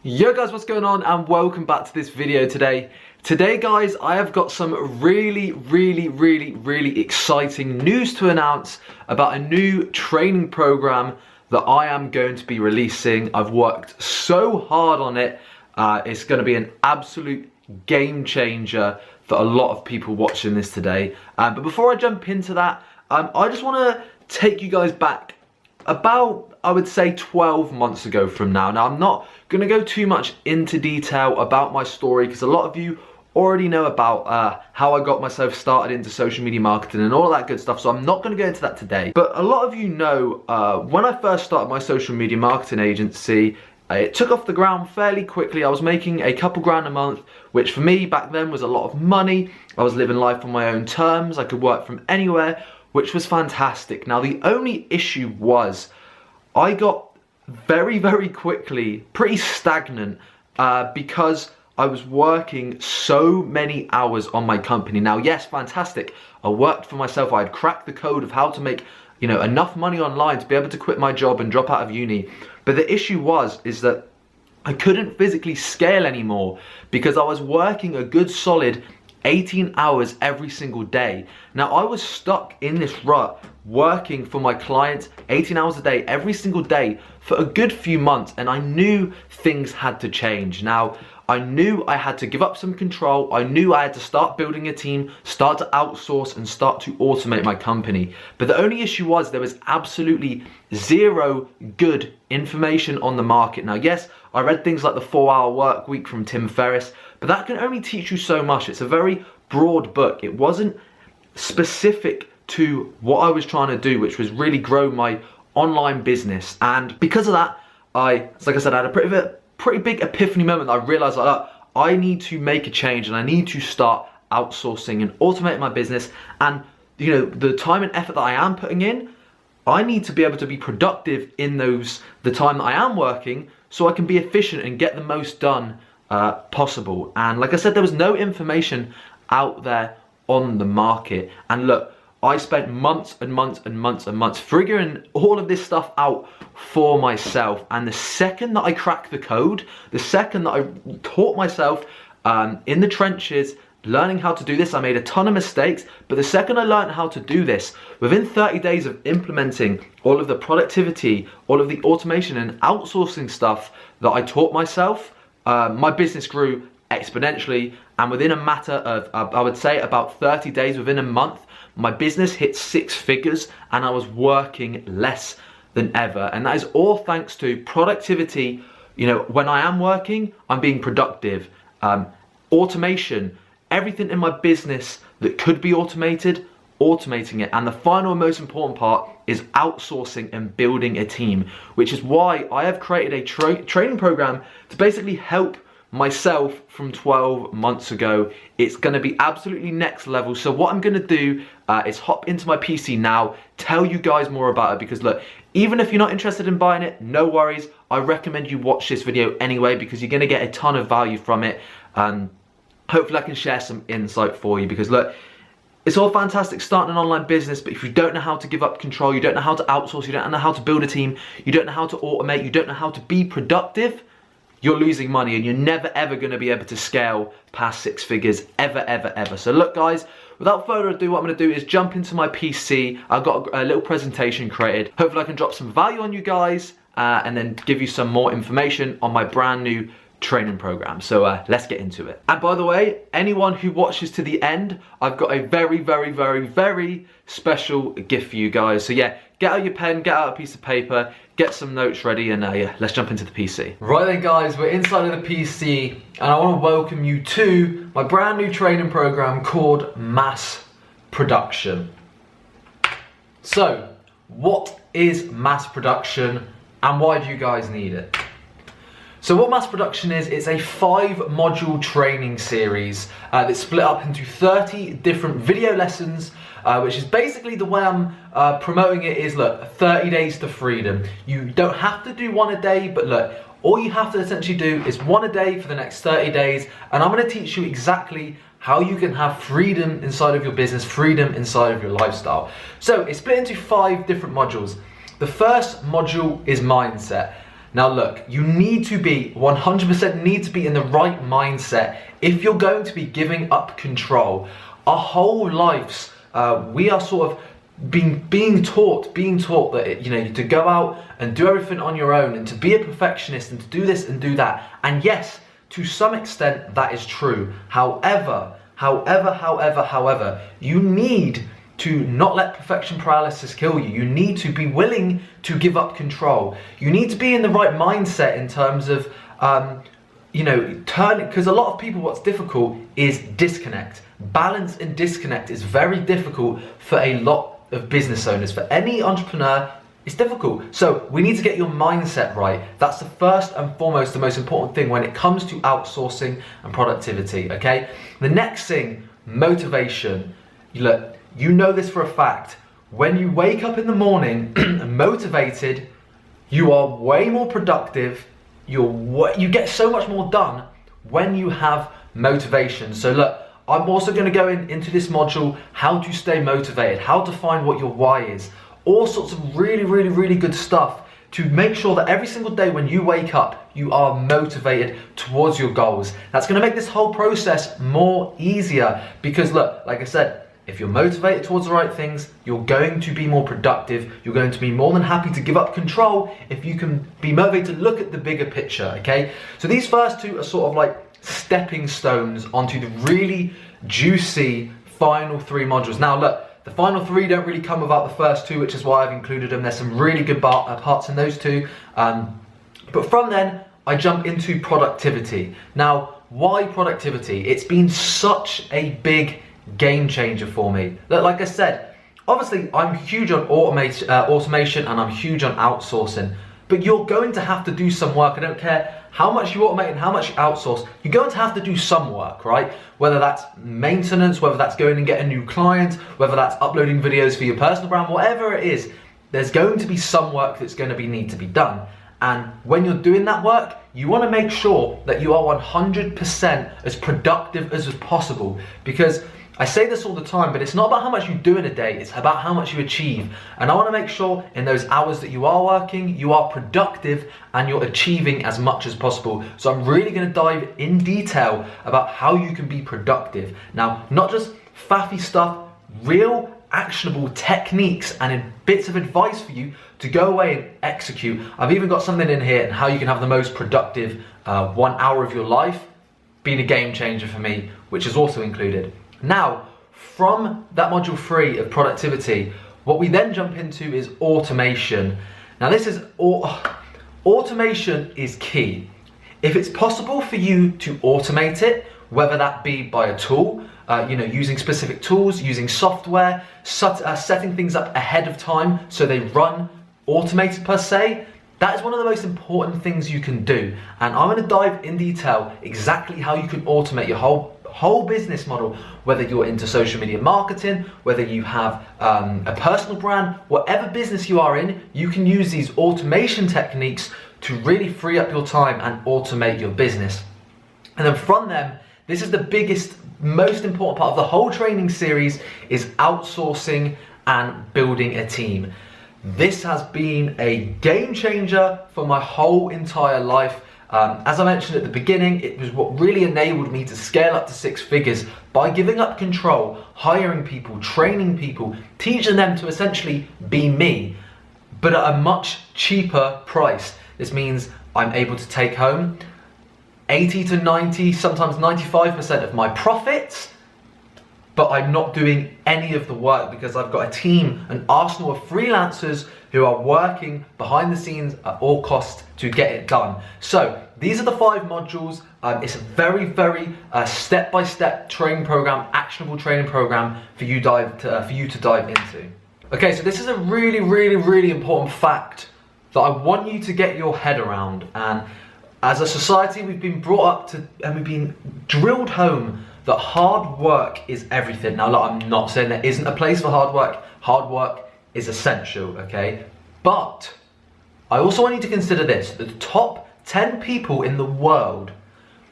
Yo guys, what's going on, and welcome back to this video today. Today guys, I have got some really exciting news to announce about a new training program that I am going to be releasing. I've worked so hard on it. It's going to be an absolute game changer for a lot of people watching this today. But before I jump into that, I just want to take you guys back about, I would say, 12 months ago from now. Now, I'm not going to go too much into detail about my story because a lot of you already know about how I got myself started into social media marketing and all of that good stuff, so I'm not going to go into that today. But a lot of you know, when I first started my social media marketing agency, it took off the ground fairly quickly. I was making a couple grand a month, which for me back then was a lot of money. I was living life on my own terms. I could work from anywhere, which was fantastic. Now, the only issue was I got very quickly pretty stagnant because I was working so many hours on my company. Now, yes, fantastic. I worked for myself. I had cracked the code of how to make, you know, enough money online to be able to quit my job and drop out of uni. But the issue is that I couldn't physically scale anymore because I was working a good solid 18 hours every single day. Now, I was stuck in this rut working for my clients 18 hours a day every single day for a good few months, and I knew things had to change. Now, I knew I had to give up some control. I knew I had to start building a team, start to outsource and start to automate my company. But the only issue was there was absolutely zero good information on the market. Now, yes, I read things like the 4-Hour Work Week from Tim Ferriss, but that can only teach you so much. It's a very broad book. It wasn't specific to what I was trying to do, which was really grow my online business. And because of that, like I said, I had a pretty big epiphany moment that I realized that I need to make a change and I need to start outsourcing and automating my business. And you know, the time and effort that I am putting in, I need to be able to be productive in the time that I am working, so I can be efficient and get the most done possible. And like I said, there was no information out there on the market. And look, I spent months figuring all of this stuff out for myself. And the second that I cracked the code, the second that I taught myself in the trenches, learning how to do this, I made a ton of mistakes, but the second I learned how to do this, within 30 days of implementing all of the productivity, all of the automation and outsourcing stuff that I taught myself, my business grew exponentially. And within a matter of, I would say about 30 days, within a month, my business hit 6 figures and I was working less than ever. And that is all thanks to productivity. You know, when I am working, I'm being productive. Automation, everything in my business that could be automated, automating it. And the final and most important part is outsourcing and building a team, which is why I have created a training program to basically help myself from 12 months ago. It's going to be absolutely next level. So what I'm going to do is hop into my PC now, tell you guys more about it, because look, even if you're not interested in buying it, no worries. I recommend you watch this video anyway because you're going to get a ton of value from it. Hopefully I can share some insight for you, because look, it's all fantastic starting an online business, but if you don't know how to give up control, you don't know how to outsource, you don't know how to build a team, you don't know how to automate, you don't know how to be productive, you're losing money and you're never ever going to be able to scale past 6 figures ever. So look guys, without further ado, what I'm going to do is jump into my PC. I've got a little presentation created. Hopefully I can drop some value on you guys and then give you some more information on my brand new training program. So let's get into it. And by the way, anyone who watches to the end, I've got a very special gift for you guys. So yeah, get out your pen, get out a piece of paper, get some notes ready, and yeah, let's jump into the PC. Right then guys, we're inside of the PC and I want to welcome you to my brand new training program called Mass Production. So what is mass production and why do you guys need it? So what mass production is, it's a 5-module training series that's split up into 30 different video lessons, which is basically the way I'm promoting it is, look, 30 days to freedom. You don't have to do one a day, but look, all you have to essentially do is one a day for the next 30 days, and I'm going to teach you exactly how you can have freedom inside of your business, freedom inside of your lifestyle. So it's split into 5 different modules. The first module is mindset. Now look, you need to be, 100% need to be in the right mindset if you're going to be giving up control. Our whole lives, we are sort of being taught that, you know, to go out and do everything on your own and to be a perfectionist and to do this and do that. And yes, to some extent that is true. However, you need to not let perfection paralysis kill you. You need to be willing to give up control. You need to be in the right mindset in terms of, you know, because a lot of people, what's difficult is disconnect. Balance and disconnect is very difficult for a lot of business owners. For any entrepreneur, it's difficult. So we need to get your mindset right. That's the first and foremost, the most important thing when it comes to outsourcing and productivity, okay? The next thing, motivation. Look, you know this for a fact. When you wake up in the morning motivated, you are way more productive. You get so much more done when you have motivation. So look, I'm also going to go into this module, how to stay motivated, how to find what your why is, all sorts of really good stuff to make sure that every single day when you wake up, you are motivated towards your goals. That's going to make this whole process more easier because look, like I said, if you're motivated towards the right things, you're going to be more productive. You're going to be more than happy to give up control if you can be motivated to look at the bigger picture, okay? So these first two are sort of like stepping stones onto the really juicy final 3 modules. Now look, the final 3 don't really come without the first 2, which is why I've included them. There's some really good parts in those 2. But from then, I jump into productivity. Now, why productivity? It's been such a big game changer for me. Look, like I said, obviously I'm huge on automation and I'm huge on outsourcing, but you're going to have to do some work. I don't care how much you automate and how much you outsource, you're going to have to do some work, right? Whether that's maintenance, whether that's going and get a new client, whether that's uploading videos for your personal brand, whatever it is, there's going to be some work that's going to need to be done. And when you're doing that work, you want to make sure that you are 100% as productive as possible, because I say this all the time, but it's not about how much you do in a day, it's about how much you achieve. And I want to make sure in those hours that you are working, you are productive and you're achieving as much as possible. So I'm really going to dive in detail about how you can be productive. Now, not just faffy stuff, real actionable techniques and bits of advice for you to go away and execute. I've even got something in here on how you can have the most productive 1 hour of your life, being a game changer for me, which is also included. Now, from that module 3 of productivity, what we then jump into is automation. Now this is, automation is key. If it's possible for you to automate it, whether that be by a tool, using specific tools, using software, setting things up ahead of time so they run automated per se, that is one of the most important things you can do. And I'm going to dive in detail exactly how you can automate your whole business model, whether you're into social media marketing, whether you have a personal brand, whatever business you are in, you can use these automation techniques to really free up your time and automate your business. And then from them, this is the biggest, most important part of the whole training series, is outsourcing and building a team. This has been a game changer for my whole entire life. As I mentioned at the beginning, it was what really enabled me to scale up to 6 figures by giving up control, hiring people, training people, teaching them to essentially be me, but at a much cheaper price. This means I'm able to take home 80 to 90, sometimes 95% of my profits, but I'm not doing any of the work because I've got a team, an arsenal of freelancers who are working behind the scenes at all costs to get it done. So these are the 5 modules. It's a very step-by-step training program, actionable training program for you to dive into. Okay, so this is a really important fact that I want you to get your head around. And as a society, we've been brought up to, and we've been drilled home that hard work is everything. Now look, I'm not saying there isn't a place for hard work. Hard work is essential, okay? But I also want you to consider this: the top 10 people in the world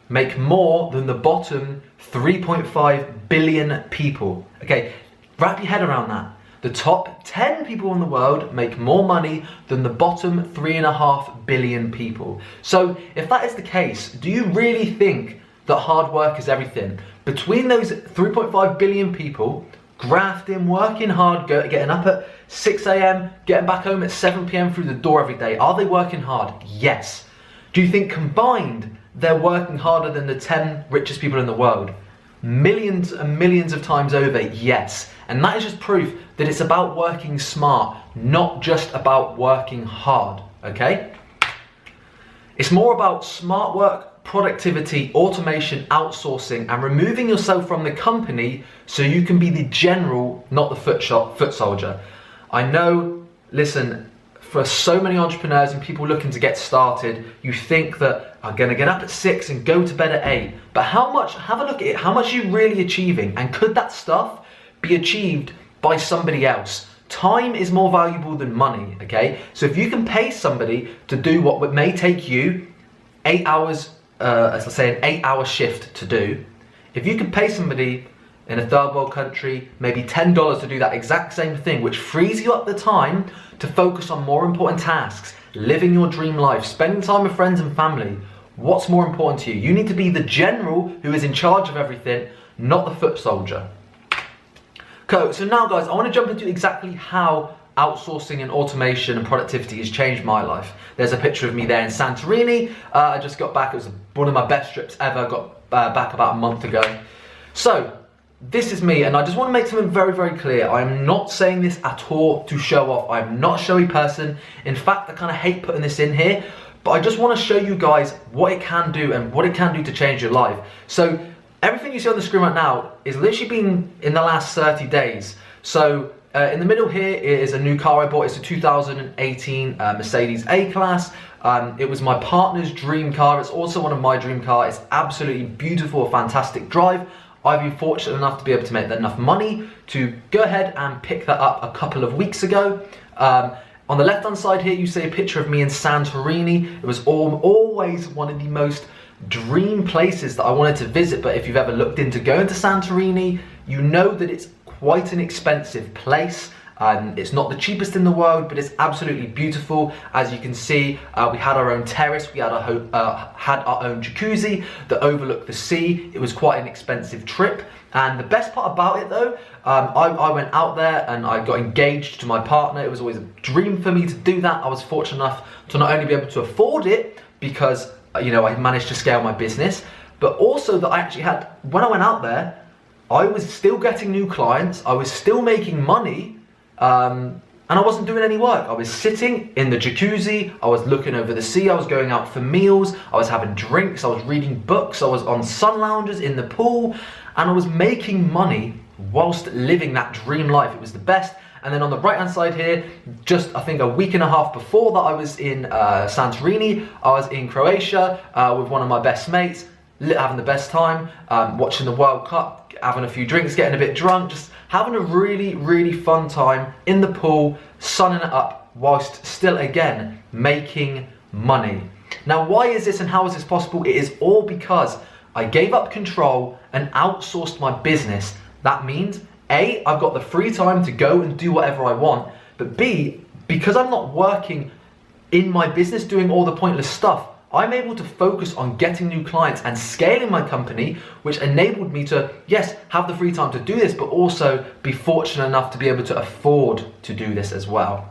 make more than the bottom 3.5 billion people. Okay, wrap your head around that. the top 10 people in the world make more money than the bottom 3.5 billion people. So if that is the case, do you really think that hard work is everything? Between those 3.5 billion people, grafting, working hard, getting up at 6 a.m, getting back home at 7 p.m. through the door every day, are they working hard? Yes. Do you think combined they're working harder than the 10 richest people in the world? Millions and millions of times over, yes. And that is just proof that it's about working smart, not just about working hard, okay? It's more about smart work, productivity, automation, outsourcing, and removing yourself from the company so you can be the general, not the foot soldier. I know, listen, for so many entrepreneurs and people looking to get started, you think that I'm gonna get up at 6 and go to bed at 8. But have a look at it, how much are you really achieving? And could that stuff be achieved by somebody else? Time is more valuable than money, okay? So if you can pay somebody to do what may take you 8 hours, as I say, an 8-hour shift to do, if you can pay somebody in a third world country maybe $10 to do that exact same thing, which frees you up the time to focus on more important tasks, living your dream life, spending time with friends and family, what's more important to you? You need to be the general who is in charge of everything, not the foot soldier. Cool, so now guys, I want to jump into exactly how outsourcing and automation and productivity has changed my life. There's a picture of me there in Santorini. I just got back, it was one of my best trips ever, got back about a month ago. So, this is me, and I just want to make something very, very clear. I'm not saying this at all to show off. I'm not a showy person. In fact, I kind of hate putting this in here, but I just want to show you guys what it can do and what it can do to change your life. So everything you see on the screen right now is literally been in the last 30 days. So in the middle here is a new car I bought. It's a 2018 Mercedes A-Class. It was my partner's dream car. It's also one of my dream cars. It's absolutely beautiful, a fantastic drive. I've been fortunate enough to be able to make enough money to go ahead and pick that up a couple of weeks ago. On the left hand side here you see a picture of me in Santorini. It was always one of the most dream places that I wanted to visit, but if you've ever looked into going to Santorini, you know that it's quite an expensive place. It's not the cheapest in the world, but it's absolutely beautiful. As you can see, we had our own terrace, we had our own jacuzzi that overlooked the sea. It was quite an expensive trip. And the best part about it though, I went out there and I got engaged to my partner. It was always a dream for me to do that. I was fortunate enough to not only be able to afford it because, you know, I managed to scale my business, but also that I actually had, when I went out there, I was still getting new clients, I was still making money, and I wasn't doing any work. I was sitting in the jacuzzi, I was looking over the sea, I was going out for meals, I was having drinks, I was reading books, I was on sun lounges in the pool, and I was making money whilst living that dream life. It was the best. And then on the right hand side here, just I think a week and a half before that I was in Santorini, I was in Croatia with one of my best mates, having the best time, watching the World Cup, having a few drinks, getting a bit drunk, just having a really, really fun time in the pool, sunning it up, whilst still, again, making money. Now, why is this and how is this possible? It is all because I gave up control and outsourced my business. That means, A, I've got the free time to go and do whatever I want, but B, because I'm not working in my business doing all the pointless stuff, I'm able to focus on getting new clients and scaling my company, which enabled me to, yes, have the free time to do this, but also be fortunate enough to be able to afford to do this as well.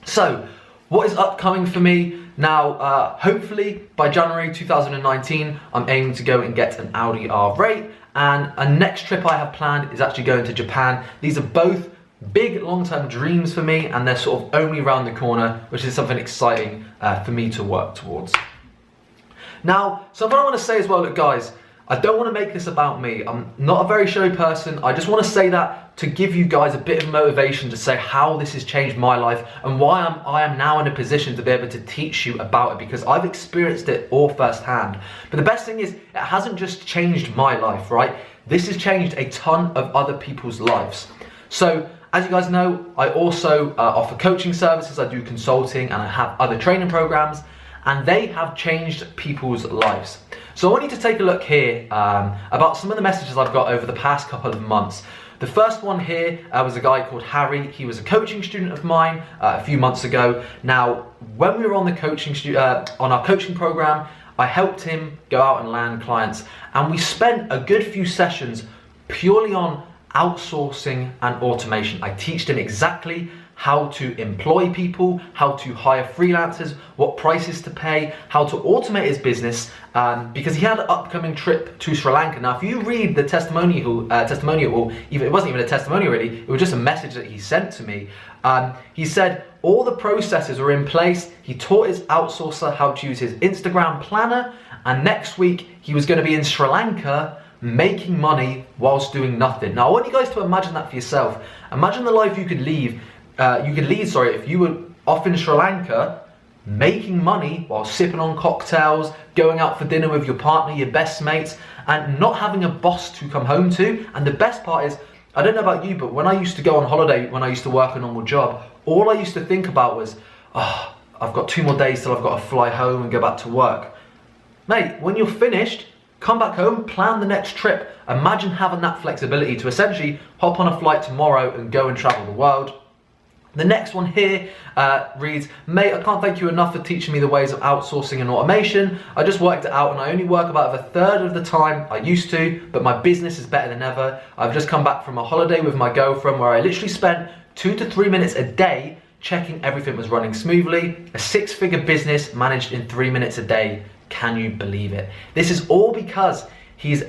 So, what is upcoming for me? Now, hopefully by January 2019, I'm aiming to go and get an Audi R8, and a next trip I have planned is actually going to Japan. These are both big long-term dreams for me, and they're sort of only around the corner, which is something exciting for me to work towards. Now, something I want to say as well, look guys, I don't want to make this about me. I'm not a very showy person. I just want to say that to give you guys a bit of motivation to say how this has changed my life and why I am now in a position to be able to teach you about it, because I've experienced it all firsthand. But the best thing is, it hasn't just changed my life, right? This has changed a ton of other people's lives. So, as you guys know, I also offer coaching services, I do consulting, and I have other training programs, and they have changed people's lives. So I want you to take a look here about some of the messages I've got over the past couple of months. The first one here was a guy called Harry. He was a coaching student of mine a few months ago. Now, when we were on the on our coaching program, I helped him go out and land clients, and we spent a good few sessions purely on outsourcing and automation. I taught him exactly how to employ people, how to hire freelancers, what prices to pay, how to automate his business, because he had an upcoming trip to Sri Lanka. Now, if you read the testimonial, or even, it wasn't even a testimonial really, it was just a message that he sent to me. He said all the processes are in place. He taught his outsourcer how to use his Instagram planner, and next week he was going to be in Sri Lanka making money whilst doing nothing. Now, I want you guys to imagine that for yourself. Imagine the life you could lead, if you were off in Sri Lanka making money while sipping on cocktails, going out for dinner with your partner, your best mates, and not having a boss to come home to. And the best part is, I don't know about you, but when I used to go on holiday, when I used to work a normal job, all I used to think about was, oh, I've got 2 more days till I've got to fly home and go back to work. Mate, when you're finished, come back home, plan the next trip. Imagine having that flexibility to essentially hop on a flight tomorrow and go and travel the world. The next one here reads, mate, I can't thank you enough for teaching me the ways of outsourcing and automation. I just worked it out and I only work about 1/3 of the time I used to, but my business is better than ever. I've just come back from a holiday with my girlfriend where I literally spent 2 to 3 minutes a day checking everything was running smoothly. A 6-figure business managed in 3 minutes a day. Can you believe it? This is all because he's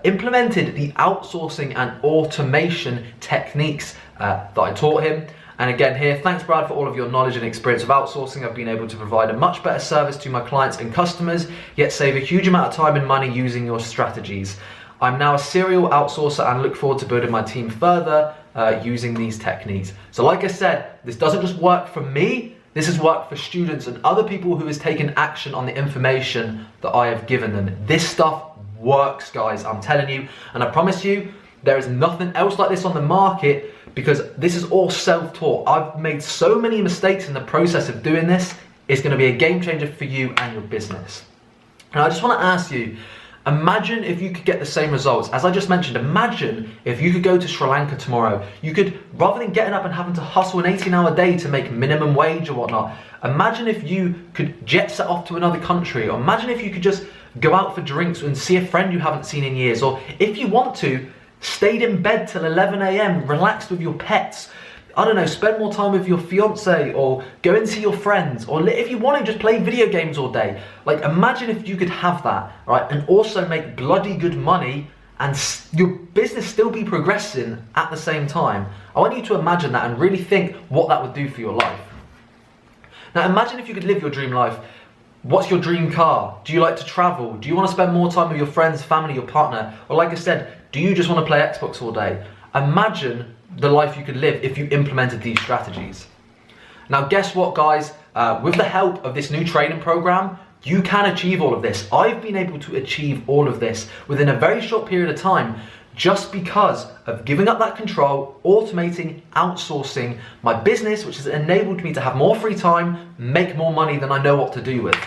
implemented the outsourcing and automation techniques that I taught him. And again here, thanks Brad for all of your knowledge and experience of outsourcing. I've been able to provide a much better service to my clients and customers, yet save a huge amount of time and money using your strategies. I'm now a serial outsourcer and look forward to building my team further using these techniques. So like I said, this doesn't just work for me, this has worked for students and other people who has taken action on the information that I have given them. This stuff works, guys, I'm telling you, and I promise you, there is nothing else like this on the market, because this is all self-taught. I've made so many mistakes in the process of doing this. It's gonna be a game changer for you and your business. And I just wanna ask you, imagine if you could get the same results. As I just mentioned, imagine if you could go to Sri Lanka tomorrow. You could, rather than getting up and having to hustle an 18-hour day to make minimum wage or whatnot, imagine if you could jet set off to another country, or imagine if you could just go out for drinks and see a friend you haven't seen in years, or if you want to, stayed in bed till 11 AM, relaxed with your pets. I don't know, spend more time with your fiance, or go and see your friends, or if you want to just play video games all day. Like, imagine if you could have that, right, and also make bloody good money and your business still be progressing at the same time. I want you to imagine that and really think what that would do for your life. Now imagine if you could live your dream life. What's your dream car? Do you like to travel? Do you want to spend more time with your friends, family, your partner? Or like I said, do you just want to play Xbox all day? Imagine the life you could live if you implemented these strategies. Now guess what, guys? With the help of this new training program, you can achieve all of this. I've been able to achieve all of this within a very short period of time, just because of giving up that control, automating, outsourcing my business, which has enabled me to have more free time, make more money than I know what to do with.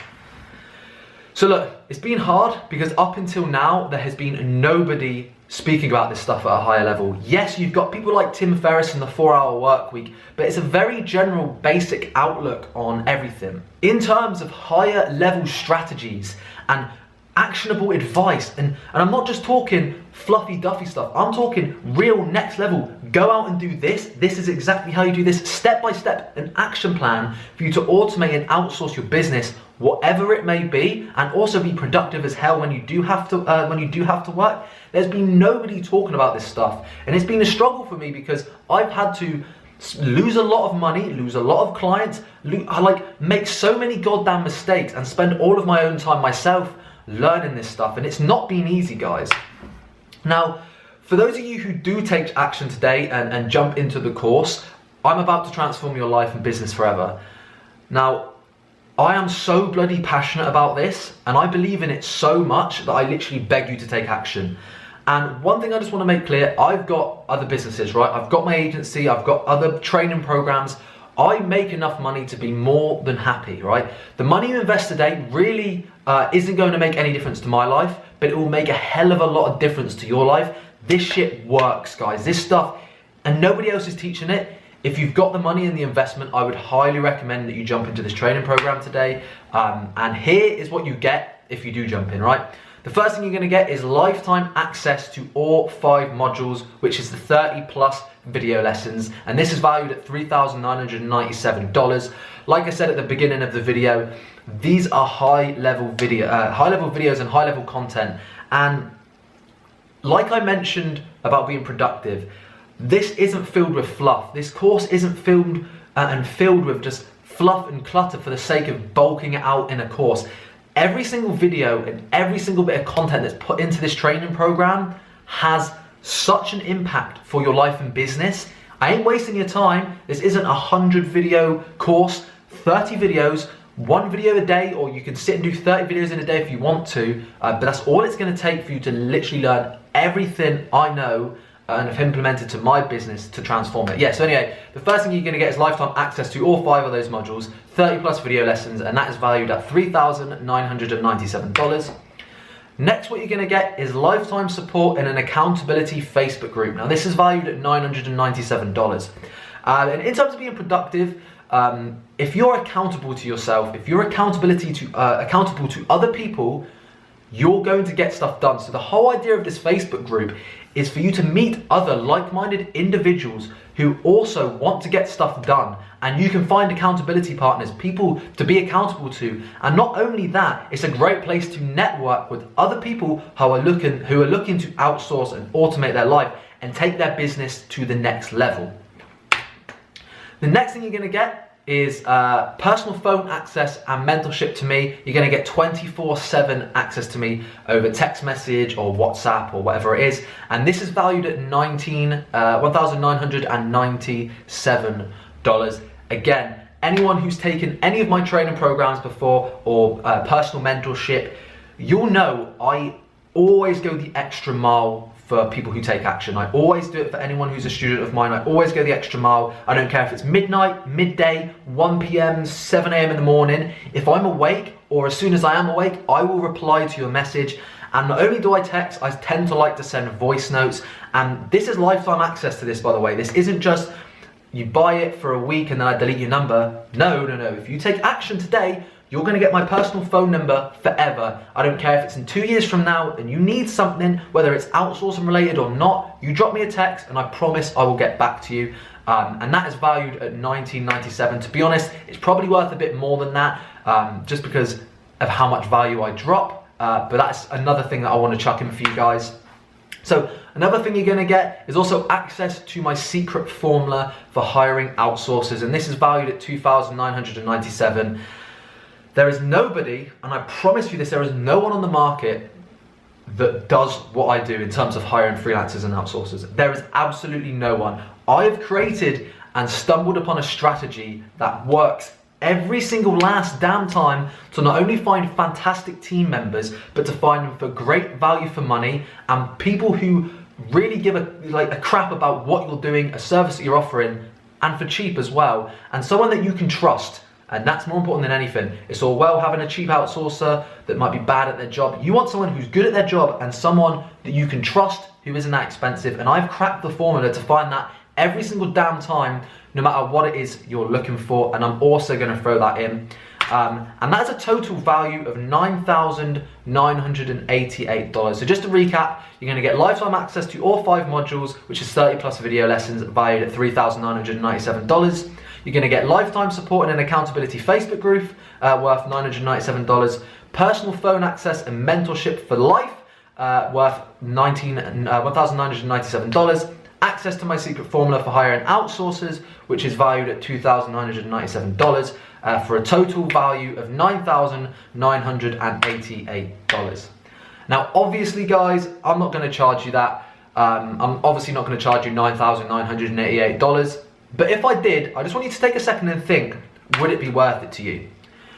So look, it's been hard because up until now, there has been nobody speaking about this stuff at a higher level. Yes, you've got people like Tim Ferriss and the 4-Hour Workweek, but it's a very general, basic outlook on everything. In terms of higher level strategies and actionable advice, and I'm not just talking fluffy duffy stuff, I'm talking real next level. Go out and do this. This is exactly how you do this, step by step, an action plan for you to automate and outsource your business, whatever it may be, and also be productive as hell when you do have to work. There's been nobody talking about this stuff, and it's been a struggle for me because I've had to lose a lot of money, lose a lot of clients, make so many goddamn mistakes and spend all of my own time myself learning this stuff, and it's not been easy, guys. Now, for those of you who do take action today and jump into the course, I'm about to transform your life and business forever. Now, I am so bloody passionate about this, and I believe in it so much that I literally beg you to take action. And one thing I just want to make clear, I've got other businesses, right? I've got my agency, I've got other training programs. I make enough money to be more than happy, right? The money you invest today really isn't going to make any difference to my life, but it will make a hell of a lot of difference to your life. This shit works, guys. This stuff, and nobody else is teaching it. If you've got the money and the investment, I would highly recommend that you jump into this training program today. And here is what you get if you do jump in, right? The first thing you're gonna get is lifetime access to all 5 modules, which is the 30+ video lessons. And this is valued at $3,997. Like I said at the beginning of the video, these are high-level videos and high-level content. And like I mentioned about being productive, this isn't filled with fluff. This course isn't filled with just fluff and clutter for the sake of bulking it out in a course. Every single video and every single bit of content that's put into this training program has such an impact for your life and business. I ain't wasting your time. This isn't a 100 video course, 30 videos, 1 video a day, or you can sit and do 30 videos in a day if you want to, but that's all it's gonna take for you to literally learn everything I know and have implemented to my business to transform it. Yeah, so anyway, the first thing you're gonna get is lifetime access to all 5 of those modules, 30+ video lessons, and that is valued at $3,997. Next, what you're gonna get is lifetime support in an accountability Facebook group. Now, this is valued at $997. And in terms of being productive, if you're accountable to yourself, if you're accountable to other people, you're going to get stuff done. So the whole idea of this Facebook group is for you to meet other like-minded individuals who also want to get stuff done, and you can find accountability partners, people to be accountable to. And not only that, it's a great place to network with other people who are looking to outsource and automate their life and take their business to the next level. The next thing you're gonna get is personal phone access and mentorship to me. You're gonna get 24/7 access to me over text message or WhatsApp or whatever it is. And this is valued at $1,997. Again, anyone who's taken any of my training programs before or personal mentorship, you'll know I always go the extra mile for people who take action. I always do it for anyone who's a student of mine. I always go the extra mile. I don't care if it's midnight, midday, 1 p.m., 7 a.m. in the morning. If I'm awake, or as soon as I am awake, I will reply to your message. And not only do I text, I tend to like to send voice notes. And this is lifetime access to this, by the way. This isn't just you buy it for a week and then I delete your number. No. If you take action today, you're gonna get my personal phone number forever. I don't care if it's in 2 years from now and you need something, whether it's outsourcing related or not, you drop me a text and I promise I will get back to you. And that is valued at $19.97. To be honest, it's probably worth a bit more than that, just because of how much value I drop. But that's another thing that I wanna chuck in for you guys. So another thing you're gonna get is also access to my secret formula for hiring outsourcers. And this is valued at $2,997. There is nobody, and I promise you this, there is no one on the market that does what I do in terms of hiring freelancers and outsourcers. There is absolutely no one. I have created and stumbled upon a strategy that works every single last damn time to not only find fantastic team members, but to find them for great value for money and people who really give a crap about what you're doing, a service that you're offering, and for cheap as well, and someone that you can trust. And that's more important than anything. It's all well having a cheap outsourcer that might be bad at their job. You want someone who's good at their job and someone that you can trust who isn't that expensive. And I've cracked the formula to find that every single damn time, no matter what it is you're looking for. And I'm also gonna throw that in. And that's a total value of $9,988. So just to recap, you're gonna get lifetime access to all 5 modules, which is 30+ video lessons valued at $3,997. You're gonna get lifetime support in an accountability Facebook group worth $997. Personal phone access and mentorship for life worth $1,997. Access to my secret formula for hiring outsourcers, which is valued at $2,997 for a total value of $9,988. Now, obviously, guys, I'm not gonna charge you that. I'm obviously not gonna charge you $9,988. But if I did, I just want you to take a second and think, would it be worth it to you?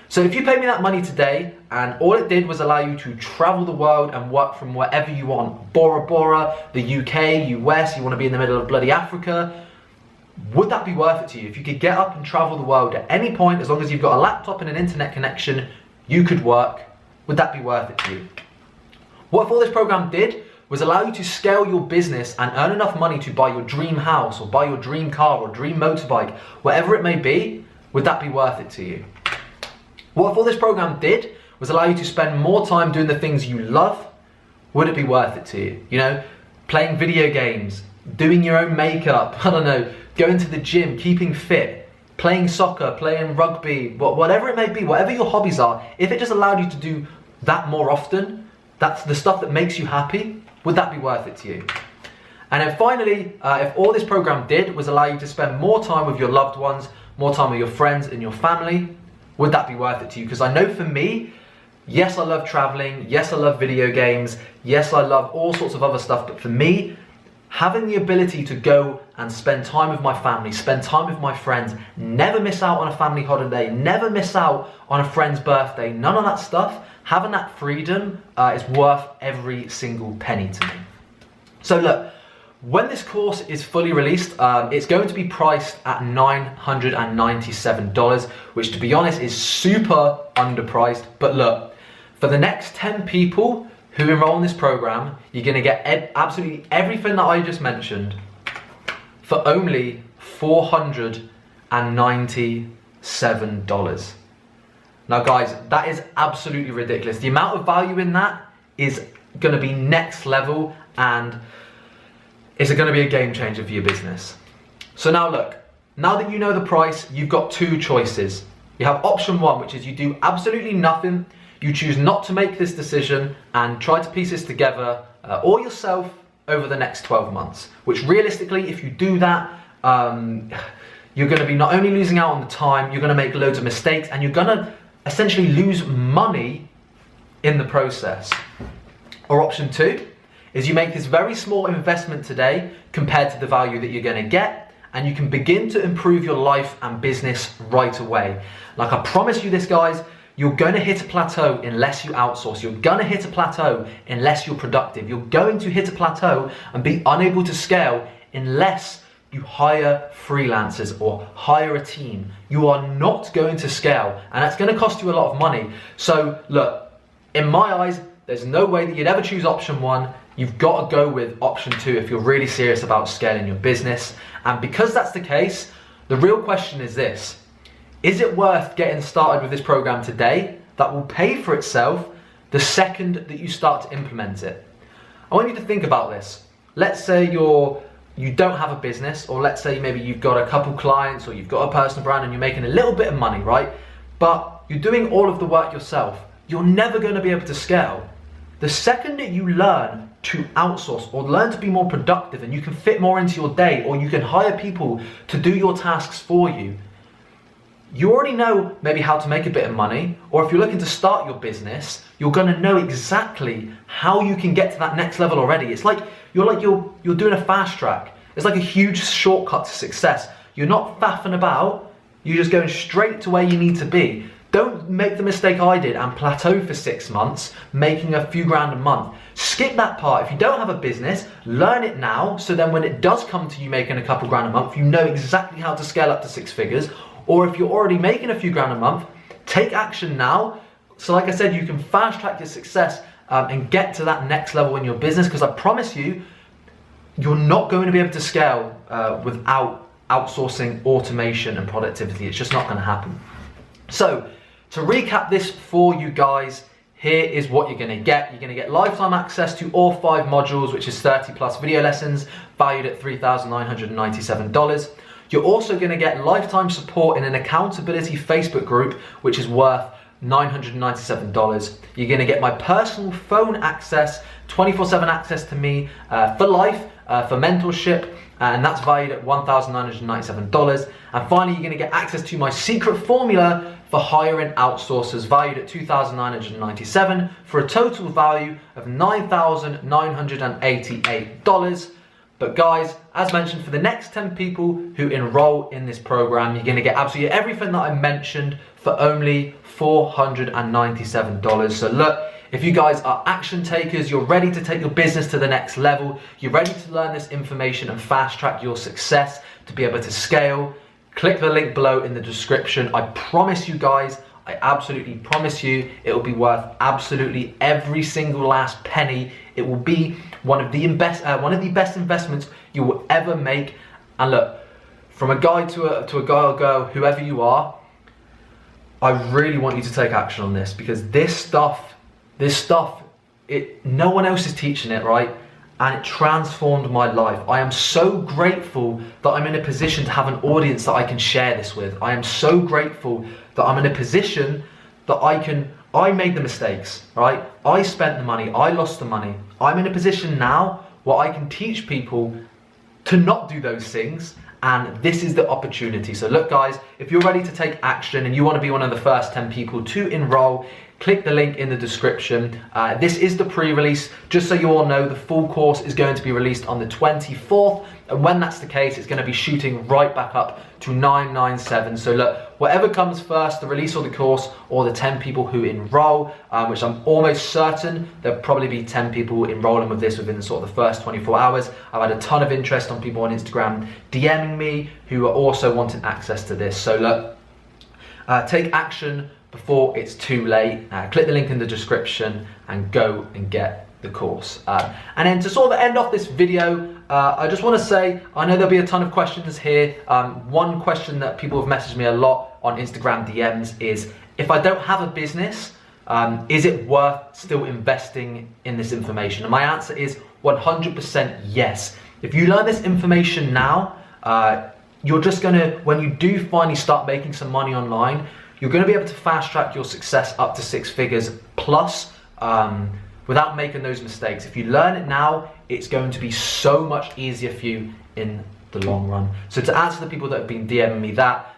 So if you pay me that money today and all it did was allow you to travel the world and work from wherever you want, Bora Bora, the UK, US, you want to be in the middle of bloody Africa, would that be worth it to you? If you could get up and travel the world at any point, as long as you've got a laptop and an internet connection, you could work, would that be worth it to you? What I thought this program did was allow you to scale your business and earn enough money to buy your dream house or buy your dream car or dream motorbike, whatever it may be, would that be worth it to you? What if all this program did was allow you to spend more time doing the things you love? Would it be worth it to you? You know, playing video games, doing your own makeup, I don't know, going to the gym, keeping fit, playing soccer, playing rugby, whatever it may be, whatever your hobbies are, if it just allowed you to do that more often, that's the stuff that makes you happy, would that be worth it to you? And then finally, if all this program did was allow you to spend more time with your loved ones, more time with your friends and your family, would that be worth it to you? Because I know for me, yes, I love traveling, yes, I love video games, yes, I love all sorts of other stuff, but for me, having the ability to go and spend time with my family, spend time with my friends, never miss out on a family holiday, never miss out on a friend's birthday, none of that stuff, having that freedom is worth every single penny to me. So look, when this course is fully released, it's going to be priced at $997, which to be honest is super underpriced. But look, for the next 10 people who enroll in this program, you're going to get absolutely everything that I just mentioned for only $497. Now guys, that is absolutely ridiculous. The amount of value in that is going to be next level, and it's going to be a game changer for your business. So now look, now that you know the price, you've got two choices. You have option one, which is you do absolutely nothing. You choose not to make this decision and try to piece this together all yourself over the next 12 months, which realistically, if you do that, you're going to be not only losing out on the time, you're going to make loads of mistakes, and you're going to essentially lose money in the process. Or option two is you make this very small investment today compared to the value that you're going to get, and you can begin to improve your life and business right away. Like I promise you this, guys, you're going to hit a plateau unless you outsource. You're going to hit a plateau unless you're productive. You're going to hit a plateau and be unable to scale unless you hire freelancers or hire a team. You are not going to scale, and that's going to cost you a lot of money. So look, in my eyes, there's no way that you'd ever choose option one. You've got to go with option two if you're really serious about scaling your business. And because that's the case, the real question is this: is it worth getting started with this program today that will pay for itself the second that you start to implement it? I want you to think about this. Let's say you don't have a business, or let's say maybe you've got a couple clients or you've got a personal brand and you're making a little bit of money, right? But you're doing all of the work yourself. You're never going to be able to scale. The second that you learn to outsource or learn to be more productive and you can fit more into your day, or you can hire people to do your tasks for you, you already know maybe how to make a bit of money. Or if you're looking to start your business, you're going to know exactly how you can get to that next level already. It's like you're doing a fast track. It's like a huge shortcut to success. You're not faffing about, you're just going straight to where you need to be. Don't make the mistake I did and plateau for 6 months, making a few grand a month. Skip that part. If you don't have a business, learn it now, so then when it does come to you making a couple grand a month, you know exactly how to scale up to 6 figures. Or if you're already making a few grand a month, take action now. So like I said, you can fast track your success and get to that next level in your business, because I promise you, you're not going to be able to scale without outsourcing automation and productivity. It's just not going to happen. So to recap this for you guys, here is what you're going to get. You're going to get lifetime access to all 5 modules, which is 30 plus video lessons valued at $3,997. You're also going to get lifetime support in an accountability Facebook group, which is worth $997. You're going to get my personal phone access, 24/7 access to me for life, for mentorship, and that's valued at $1,997. And finally, you're going to get access to my secret formula for hiring outsourcers, valued at $2,997, for a total value of $9,988. But guys, as mentioned, for the next 10 people who enroll in this program, you're going to get absolutely everything that I mentioned for only $497. So look, if you guys are action takers, you're ready to take your business to the next level, you're ready to learn this information and fast track your success to be able to scale, click the link below in the description. I promise you guys, I absolutely promise you it will be worth absolutely every single last penny. It will be one of the best investments you will ever make. And look, from a guy to a guy or girl, whoever you are, I really want you to take action on this, because this stuff, no one else is teaching it, right? And it transformed my life. I am so grateful that I'm in a position to have an audience that I can share this with. I am so grateful that I'm in a position that I made the mistakes, right? I spent the money, I lost the money. I'm in a position now where I can teach people to not do those things, and this is the opportunity. So look guys, if you're ready to take action and you want to be one of the first 10 people to enroll, click the link in the description. This is the pre-release. Just so you all know, the full course is going to be released on the 24th. And when that's the case, it's going to be shooting right back up to 997. So look, whatever comes first, the release of the course or the 10 people who enroll, which I'm almost certain there'll probably be 10 people enrolling with this within sort of the first 24 hours. I've had a ton of interest on people on Instagram DMing me who are also wanting access to this. So look, take action before it's too late. Click the link in the description and go and get the course. And then to sort of end off this video, I just want to say, I know there'll be a ton of questions here. One question that people have messaged me a lot on Instagram DMs is, if I don't have a business, is it worth still investing in this information? And my answer is 100% yes. If you learn this information now, you're just gonna, when you do finally start making some money online, you're going to be able to fast track your success up to 6 figures plus without making those mistakes. If you learn it now, it's going to be so much easier for you in the long run. So to answer the people that have been DMing me that,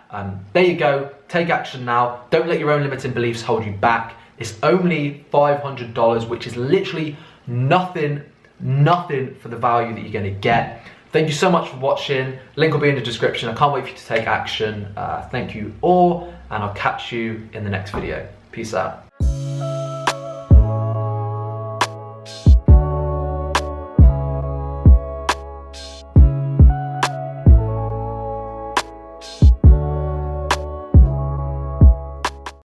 there you go, take action now. Don't let your own limiting beliefs hold you back. It's only $500, which is literally nothing for the value that you're going to get. Thank you so much for watching. Link will be in the description. I can't wait for you to take action. Thank you all, and I'll catch you in the next video. Peace out.